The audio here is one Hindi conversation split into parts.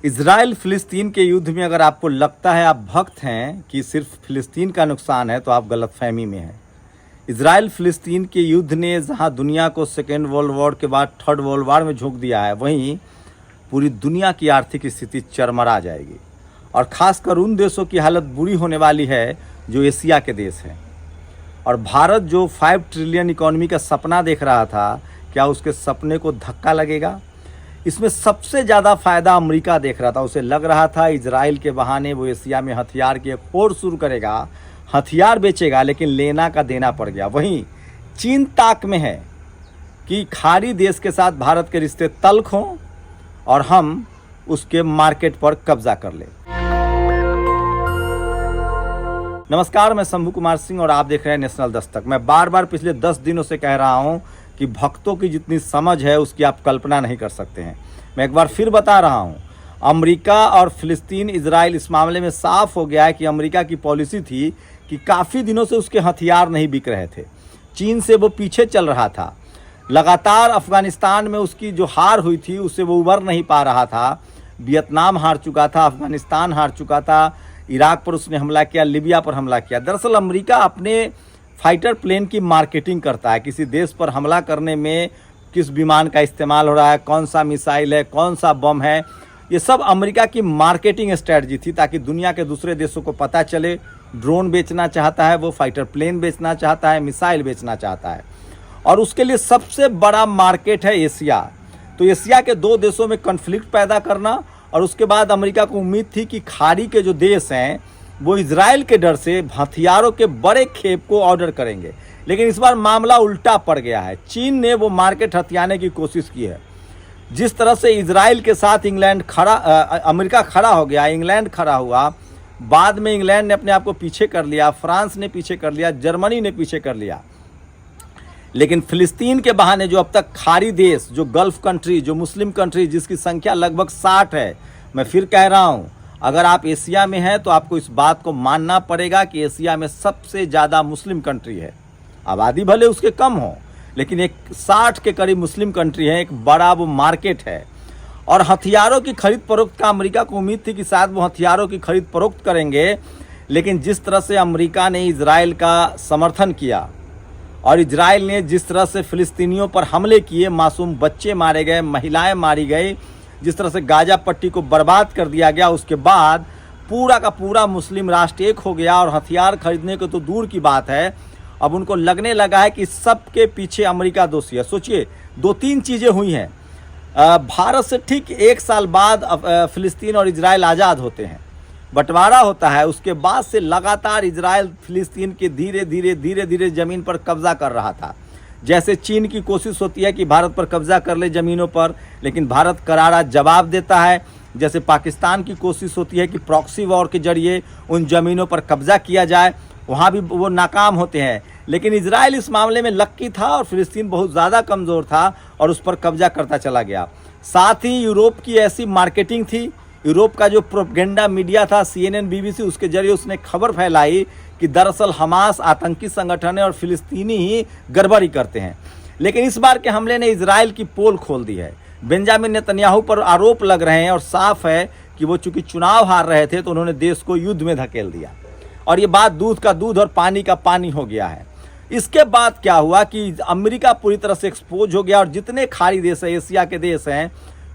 इजराइल फिलिस्तीन के युद्ध में अगर आपको लगता है आप भक्त हैं कि सिर्फ फिलिस्तीन का नुकसान है तो आप गलतफहमी में हैं। इजराइल फिलिस्तीन के युद्ध ने जहां दुनिया को सेकेंड वर्ल्ड वॉर के बाद थर्ड वर्ल्ड वॉर में झोंक दिया है, वहीं पूरी दुनिया की आर्थिक स्थिति चरमरा जाएगी और ख़ासकर उन देशों की हालत बुरी होने वाली है जो एशिया के देश हैं। और भारत जो 5 ट्रिलियन इकॉनमी का सपना देख रहा था, क्या उसके सपने को धक्का लगेगा? इसमें सबसे ज़्यादा फ़ायदा अमेरिका देख रहा था। उसे लग रहा था इजराइल के बहाने वो एशिया में हथियार की एक होड़ शुरू करेगा, हथियार बेचेगा, लेकिन लेना का देना पड़ गया। वहीं चीन ताक में है कि खाड़ी देश के साथ भारत के रिश्ते तल्ख हों और हम उसके मार्केट पर कब्जा कर लें। नमस्कार, मैं शंभू कुमार सिंह और आप देख रहे हैं नेशनल दस्तक। मैं बार बार पिछले 10 दिनों से कह रहा हूं कि भक्तों की जितनी समझ है उसकी आप कल्पना नहीं कर सकते हैं। मैं एक बार फिर बता रहा हूं, अमेरिका और फिलिस्तीन इजराइल इस मामले में साफ हो गया है कि अमेरिका की पॉलिसी थी कि काफ़ी दिनों से उसके हथियार नहीं बिक रहे थे, चीन से वो पीछे चल रहा था, लगातार अफगानिस्तान में उसकी जो हार हुई थी उससे वो उबर नहीं पा रहा था। वियतनाम हार चुका था, अफगानिस्तान हार चुका था, इराक पर उसने हमला किया, लिबिया पर हमला किया। दरअसल अमेरिका अपने फाइटर प्लेन की मार्केटिंग करता है। किसी देश पर हमला करने में किस विमान का इस्तेमाल हो रहा है, कौन सा मिसाइल है, कौन सा बम है, ये सब अमेरिका की मार्केटिंग स्ट्रेटजी थी ताकि दुनिया के दूसरे देशों को पता चले। ड्रोन बेचना चाहता है वो, फाइटर प्लेन बेचना चाहता है, मिसाइल बेचना चाहता है, और उसके लिए सबसे बड़ा मार्केट है एशिया। तो एशिया के 2 देशों में कन्फ्लिक्ट पैदा करना, और उसके बाद अमेरिका को उम्मीद थी कि खाड़ी के जो देश हैं वो इजराइल के डर से हथियारों के बड़े खेप को ऑर्डर करेंगे। लेकिन इस बार मामला उल्टा पड़ गया है। चीन ने वो मार्केट हथियाने की कोशिश की है। जिस तरह से इजराइल के साथ अमेरिका खड़ा हो गया, इंग्लैंड खड़ा हुआ, बाद में इंग्लैंड ने अपने आप को पीछे कर लिया, फ्रांस ने पीछे कर लिया, जर्मनी ने पीछे कर लिया। लेकिन फिलिस्तीन के बहाने जो अब तक खाड़ी देश, जो गल्फ कंट्री, जो मुस्लिम कंट्री जिसकी संख्या लगभग 60 है, मैं फिर कह रहा हूँ, अगर आप एशिया में हैं तो आपको इस बात को मानना पड़ेगा कि एशिया में सबसे ज़्यादा मुस्लिम कंट्री है। आबादी भले उसके कम हो, लेकिन एक 60 के करीब मुस्लिम कंट्री है, एक बड़ा वो मार्केट है। और हथियारों की खरीद फरोख्त का अमेरिका को उम्मीद थी कि शायद वो हथियारों की खरीद फरोख्त करेंगे, लेकिन जिस तरह से अमेरिका ने इजराइल का समर्थन किया और इजराइल ने जिस तरह से फिलिस्तीनियों पर हमले किए, मासूम बच्चे मारे गए, महिलाएं मारी गई, जिस तरह से गाजा पट्टी को बर्बाद कर दिया गया, उसके बाद पूरा का पूरा मुस्लिम राष्ट्र एक हो गया। और हथियार खरीदने को तो दूर की बात है, अब उनको लगने लगा है कि सब के पीछे अमेरिका दोषी है। सोचिए, 2-3 चीज़ें हुई हैं। भारत से ठीक 1 साल बाद फिलिस्तीन और इजराइल आज़ाद होते हैं, बंटवारा होता है। उसके बाद से लगातार इजराइल फिलिस्तीन के धीरे धीरे ज़मीन पर कब्जा कर रहा था। जैसे चीन की कोशिश होती है कि भारत पर कब्जा कर ले ज़मीनों पर, लेकिन भारत करारा जवाब देता है। जैसे पाकिस्तान की कोशिश होती है कि प्रॉक्सी वॉर के जरिए उन ज़मीनों पर कब्जा किया जाए, वहाँ भी वो नाकाम होते हैं। लेकिन इजराइल इस मामले में लक्की था और फिलिस्तीन बहुत ज़्यादा कमज़ोर था और उस पर कब्जा करता चला गया। साथ ही यूरोप की ऐसी मार्केटिंग थी, यूरोप का जो प्रोपेगेंडा मीडिया था, CNN, BBC, उसके जरिए उसने खबर फैलाई कि दरअसल हमास आतंकी संगठन है और फिलिस्तीनी ही गड़बड़ी करते हैं। लेकिन इस बार के हमले ने इजराइल की पोल खोल दी है। बेंजामिन नेतन्याहू पर आरोप लग रहे हैं और साफ है कि वो चूंकि चुनाव हार रहे थे तो उन्होंने देश को युद्ध में धकेल दिया, और ये बात दूध का दूध और पानी का पानी हो गया है। इसके बाद क्या हुआ कि अमेरिका पूरी तरह से एक्सपोज हो गया और जितने खाड़ी देश है, एशिया के देश हैं,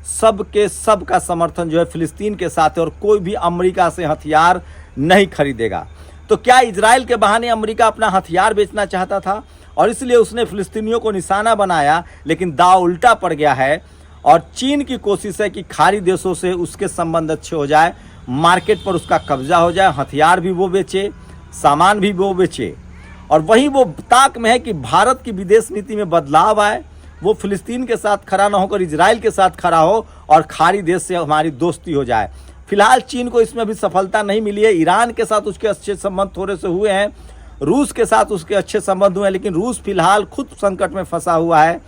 सब का समर्थन जो है फिलिस्तीन के साथ है और कोई भी अमेरिका से हथियार नहीं खरीदेगा। तो क्या इजराइल के बहाने अमेरिका अपना हथियार बेचना चाहता था और इसलिए उसने फिलिस्तीनियों को निशाना बनाया? लेकिन दाव उल्टा पड़ गया है और चीन की कोशिश है कि खाड़ी देशों से उसके संबंध अच्छे हो जाए, मार्केट पर उसका कब्जा हो जाए, हथियार भी वो बेचे, सामान भी वो बेचे। और वहीं वो ताक में है कि भारत की विदेश नीति में बदलाव आए, वो फिलिस्तीन के साथ खड़ा ना होकर इजराइल के साथ खड़ा हो और खाड़ी देश से हमारी दोस्ती हो जाए। फिलहाल चीन को इसमें अभी सफलता नहीं मिली है। ईरान के साथ उसके अच्छे संबंध थोड़े से हुए हैं, रूस के साथ उसके अच्छे संबंध हुए हैं, लेकिन रूस फिलहाल खुद संकट में फंसा हुआ है।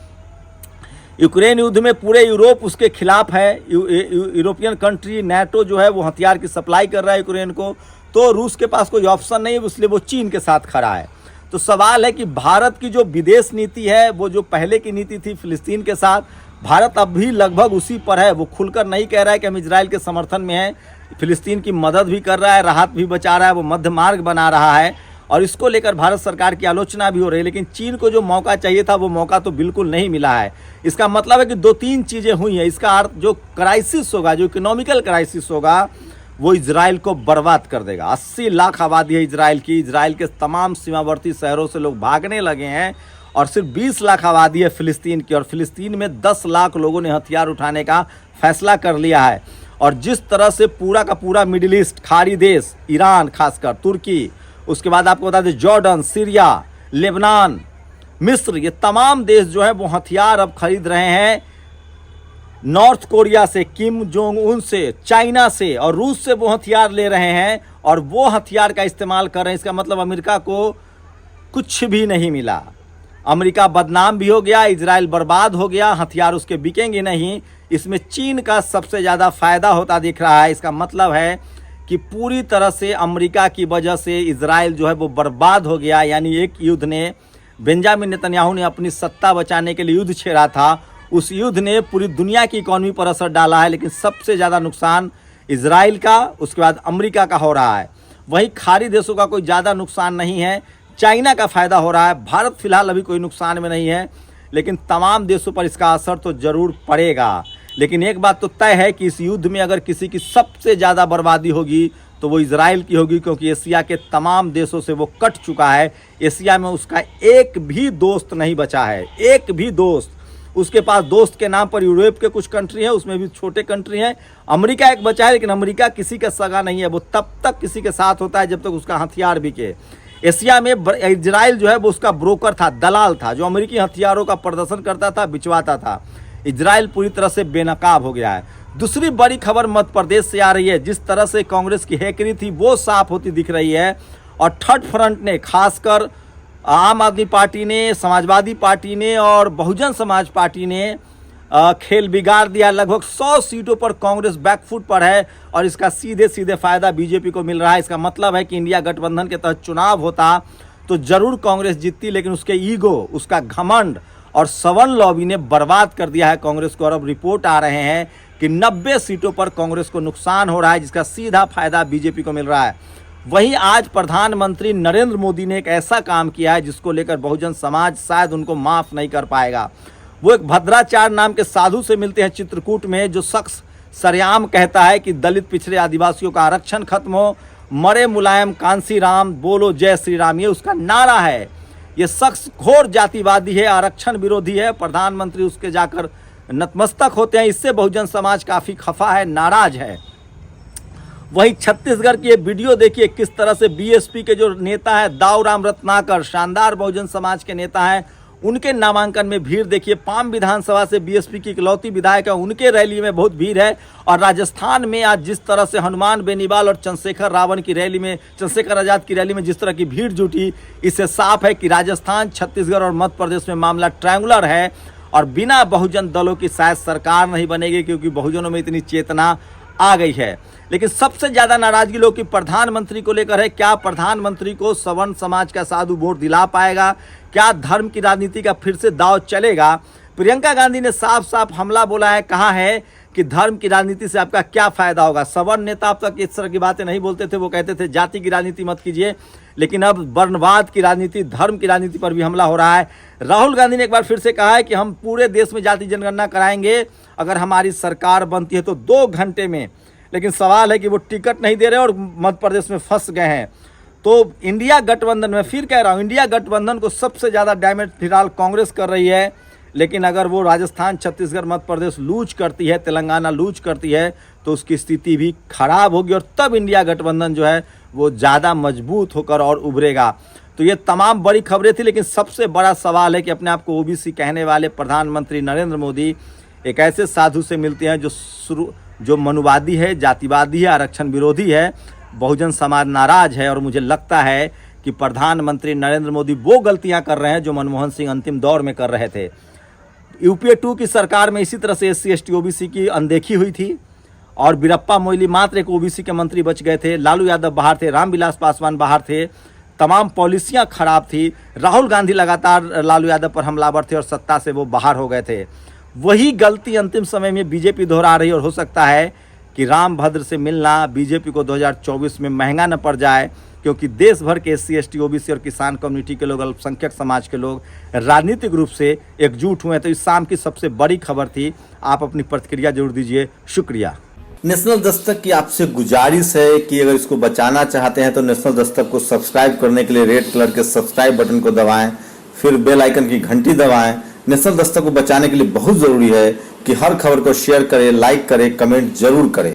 यूक्रेन युद्ध में पूरे यूरोप उसके खिलाफ है। यूरोपियन कंट्री नाटो जो है वो हथियार की सप्लाई कर रहा है यूक्रेन को, तो रूस के पास कोई ऑप्शन नहीं है, इसलिए वो चीन के साथ खड़ा है। तो सवाल है कि भारत की जो विदेश नीति है, वो जो पहले की नीति थी फिलिस्तीन के साथ, भारत अब भी लगभग उसी पर है। वो खुलकर नहीं कह रहा है कि हम इजराइल के समर्थन में हैं, फिलिस्तीन की मदद भी कर रहा है, राहत भी बचा रहा है, वो मध्य मार्ग बना रहा है और इसको लेकर भारत सरकार की आलोचना भी हो रही है। लेकिन चीन को जो मौका चाहिए था वो मौका तो बिल्कुल नहीं मिला है। इसका मतलब है कि 2-3 चीज़ें हुई हैं। इसका अर्थ जो क्राइसिस होगा, जो इकोनॉमिकल क्राइसिस होगा, वो इजराइल को बर्बाद कर देगा। 80 लाख आबादी है इजराइल की। इजराइल के तमाम सीमावर्ती शहरों से लोग भागने लगे हैं और सिर्फ 20 लाख आबादी है फिलिस्तीन की, और फिलिस्तीन में 10 लाख लोगों ने हथियार उठाने का फैसला कर लिया है। और जिस तरह से पूरा का पूरा मिडिल ईस्ट, खाड़ी देश, ईरान, खासकर तुर्की, उसके बाद आपको बता दें जॉर्डन, सीरिया, लेबनान, मिस्र, ये तमाम देश जो है वो हथियार अब खरीद रहे हैं नॉर्थ कोरिया से, किम जोंग उन से, चाइना से और रूस से वो हथियार ले रहे हैं और वो हथियार का इस्तेमाल कर रहे हैं। इसका मतलब अमेरिका को कुछ भी नहीं मिला। अमेरिका बदनाम भी हो गया, इजराइल बर्बाद हो गया, हथियार उसके बिकेंगे नहीं। इसमें चीन का सबसे ज़्यादा फायदा होता दिख रहा है। इसका मतलब है कि पूरी तरह से अमेरिका की वजह से इजराइल जो है वो बर्बाद हो गया। यानी एक युद्ध ने, बेंजामिन नेतन्याहू ने अपनी सत्ता बचाने के लिए युद्ध छेड़ा था, उस युद्ध ने पूरी दुनिया की इकॉनमी पर असर डाला है। लेकिन सबसे ज़्यादा नुकसान इजराइल का, उसके बाद अमेरिका का हो रहा है। वहीं खाड़ी देशों का कोई ज़्यादा नुकसान नहीं है, चाइना का फ़ायदा हो रहा है। भारत फिलहाल अभी कोई नुकसान में नहीं है, लेकिन तमाम देशों पर इसका असर तो ज़रूर पड़ेगा। लेकिन एक बात तो तय है कि इस युद्ध में अगर किसी की सबसे ज़्यादा बर्बादी होगी तो वो इजराइल की होगी, क्योंकि एशिया के तमाम देशों से वो कट चुका है। एशिया में उसका एक भी दोस्त नहीं बचा है, एक भी दोस्त। उसके पास दोस्त के नाम पर यूरोप के कुछ कंट्री हैं, उसमें भी छोटे कंट्री हैं। अमेरिका एक बचा है, लेकिन अमेरिका किसी का सगा नहीं है। वो तब तक किसी के साथ होता है जब तक उसका हथियार बिके। एशिया में इजराइल जो है वो उसका ब्रोकर था, दलाल था, जो अमेरिकी हथियारों का प्रदर्शन करता था, बिचवाता था। इजराइल पूरी तरह से बेनकाब हो गया है। दूसरी बड़ी खबर मध्य प्रदेश से आ रही है। जिस तरह से कांग्रेस की हैकरी थी वो साफ होती दिख रही है और थर्ड फ्रंट ने, खासकर आम आदमी पार्टी ने, समाजवादी पार्टी ने और बहुजन समाज पार्टी ने खेल बिगाड़ दिया। लगभग 100 सीटों पर कांग्रेस बैकफुट पर है और इसका सीधे सीधे फायदा बीजेपी को मिल रहा है। इसका मतलब है कि इंडिया गठबंधन के तहत चुनाव होता तो जरूर कांग्रेस जीतती, लेकिन उसके ईगो, उसका घमंड और सवर्ण लॉबी ने बर्बाद कर दिया है कांग्रेस को। और अब रिपोर्ट आ रहे हैं कि 90 सीटों पर कांग्रेस को नुकसान हो रहा है, जिसका सीधा फायदा बीजेपी को मिल रहा है। वहीं आज प्रधानमंत्री नरेंद्र मोदी ने एक ऐसा काम किया है जिसको लेकर बहुजन समाज शायद उनको माफ नहीं कर पाएगा। वो एक भद्राचार्य नाम के साधु से मिलते हैं चित्रकूट में, जो शख्स सरेआम कहता है कि दलित पिछड़े आदिवासियों का आरक्षण खत्म हो, मरे मुलायम कांसी राम, बोलो जय श्री राम, ये उसका नारा है। ये शख्स घोर जातिवादी है, आरक्षण विरोधी है। प्रधानमंत्री उसके जाकर नतमस्तक होते हैं। इससे बहुजन समाज काफ़ी खफा है, नाराज है। वहीं छत्तीसगढ़ की ये वीडियो देखिए, किस तरह से बीएसपी के जो नेता है दाऊराम रत्नाकर, शानदार बहुजन समाज के नेता हैं, उनके नामांकन में भीड़ देखिए। पाम विधानसभा से बीएसपी की इकलौती विधायक है, उनके रैली में बहुत भीड़ है। और राजस्थान में आज जिस तरह से हनुमान बेनीवाल और चंद्रशेखर रावण की रैली में, चंद्रशेखर आजाद की रैली में जिस तरह की भीड़ जुटी, इससे साफ है कि राजस्थान, छत्तीसगढ़ और मध्य प्रदेश में मामला ट्रायंगुलर है और बिना बहुजन दलों की शायद सरकार नहीं बनेगी, क्योंकि बहुजनों में इतनी चेतना आ गई है। लेकिन सबसे ज़्यादा नाराजगी लोग की प्रधानमंत्री को लेकर है। क्या प्रधानमंत्री को सवर्ण समाज का साधु वोट दिला पाएगा? क्या धर्म की राजनीति का फिर से दांव चलेगा? प्रियंका गांधी ने साफ साफ हमला बोला है, कहा है कि धर्म की राजनीति से आपका क्या फ़ायदा होगा। सवर्ण नेता अब तक इस तरह की बातें नहीं बोलते थे, वो कहते थे जाति की राजनीति मत कीजिए, लेकिन अब वर्णवाद की राजनीति, धर्म की राजनीति पर भी हमला हो रहा है। राहुल गांधी ने एक बार फिर से कहा है कि हम पूरे देश में जाति जनगणना कराएंगे अगर हमारी सरकार बनती है तो 2 घंटे में। लेकिन सवाल है कि वो टिकट नहीं दे रहे और मध्य प्रदेश में फंस गए हैं। तो इंडिया गठबंधन, मैं फिर कह रहा हूँ, इंडिया गठबंधन को सबसे ज़्यादा डैमेज फिलहाल कांग्रेस कर रही है। लेकिन अगर वो राजस्थान, छत्तीसगढ़, मध्य प्रदेश लूज करती है, तेलंगाना लूज करती है, तो उसकी स्थिति भी खराब होगी और तब इंडिया गठबंधन जो है वो ज़्यादा मजबूत होकर और उभरेगा। तो ये तमाम बड़ी खबरें थी, लेकिन सबसे बड़ा सवाल है कि अपने आप को ओबीसी कहने वाले प्रधानमंत्री नरेंद्र मोदी एक ऐसे साधु से मिलते हैं जो मनुवादी है, जातिवादी है, आरक्षण विरोधी है। बहुजन समाज नाराज है और मुझे लगता है कि प्रधानमंत्री नरेंद्र मोदी वो गलतियां कर रहे हैं जो मनमोहन सिंह अंतिम दौर में कर रहे थे। यूपीए 2 की सरकार में इसी तरह से SC ST OBC की अनदेखी हुई थी और वीरप्पा मोइली मात्र एक OBC के मंत्री बच गए थे। लालू यादव बाहर थे, रामविलास पासवान बाहर थे, तमाम पॉलिसियां खराब थी। राहुल गांधी लगातार लालू यादव पर हमलावर थे और सत्ता से वो बाहर हो गए थे। वही गलती अंतिम समय में बीजेपी दोहरा रही है और हो सकता है कि रामभद्र से मिलना बीजेपी को 2024 में महंगा न पड़ जाए, क्योंकि देश भर के SC ST OBC और किसान कम्युनिटी के लोग, अल्पसंख्यक समाज के लोग राजनीतिक रूप से एकजुट हुए हैं। तो इस शाम की सबसे बड़ी खबर थी। आप अपनी प्रतिक्रिया जरूर दीजिए। शुक्रिया। नेशनल दस्तक की आपसे गुजारिश है कि अगर इसको बचाना चाहते हैं तो नेशनल दस्तक को सब्सक्राइब करने के लिए रेड कलर के सब्सक्राइब बटन को दबाएं, फिर बेल आइकन की घंटी दबाएं। नेशनल दस्तक को बचाने के लिए बहुत जरूरी है कि हर खबर को शेयर करें, लाइक करें, कमेंट जरूर करें।